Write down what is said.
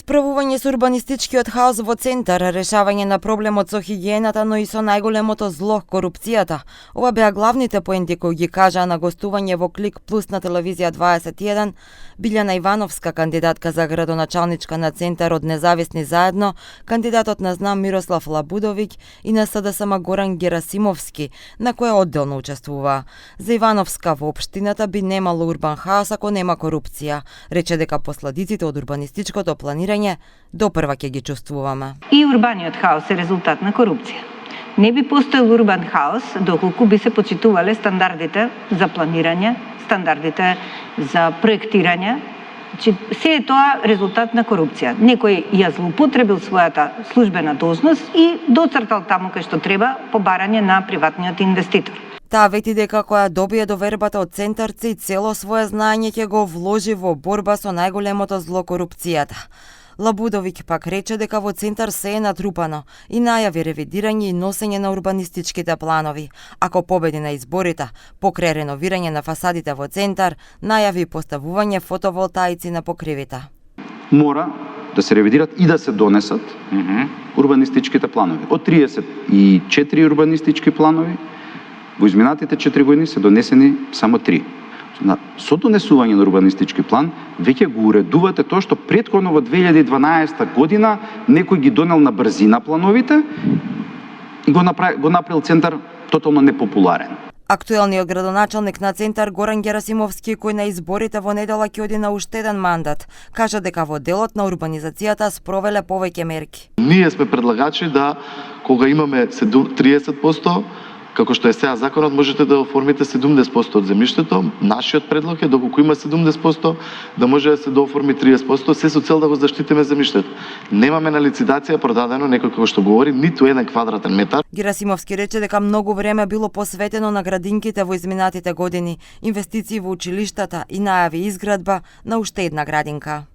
Справување со урбанистичкиот хаос во центар, решавање на проблемот со хигиената, но и со најголемото зло, корупцијата. Ова беа главните поенти кои ги кажаа на гостување во Клик Плюс на телевизија 21 Билјана Ивановска, кандидатка за градоначалничка на Центарот Независни заедно, кандидатот на ЗНАМ Мирослав Лабудовиќ и на СДСМ Горан Герасимовски, на која одделно учествуваа. За Ивановска во општината би немало урбан хаос ако нема корупција. Рече дека последиците од урбанистичкото планирање допрва ќе ги чувствуваме. И урбаниот хаос е резултат на корупција. Не би постоел урбан хаос доколку би се почитувале стандардите за планирање, стандардите за проектирање. Се е тоа резултат на корупција. Некој ја злоупотребил својата службена должност и доцртал таму кај што треба по барање на приватниот инвеститор. Таа вети дека кога добие довербата од центарци, цело свое знаење ќе го вложи во борба со најголемото зло, корупцијата. Лабудовиќ пак рече дека во центар се е натрупано и најави ревидирање и носење на урбанистичките планови. Ако победи на изборите, покрај реновирање на фасадите во центар, најави поставување фотоволтаици на покривите. Мора да се ревидират и да се донесат урбанистичките планови. Од 34 урбанистички планови, во изминатите 4 години се донесени само 3. Со донесување на урбанистички план, веќе го уредувате тоа што претходно во 2012 година некој ги донел на брзина плановите и го направил центар тотално непопуларен. Актуелниот градоначалник на Центар Горан Герасимовски, кој на изборите во недела ќе оди на уште еден мандат, кажа дека во делот на урбанизацијата спровеле повеќе мерки. Ние сме предлагачи да кога имаме 30%, како што е сега законот, можете да оформите 70% од земјиштето. Нашиот предлог е доколку има 70%, да може да се дооформи 30%, се со цел да го заштитиме земјиштето. Немаме на лицидација продадено некој кој што говори ниту еден квадратен метар. Герасимовски рече дека многу време било посветено на градинките во изминатите години, инвестиции во училиштата и најави изградба на уште една градинка.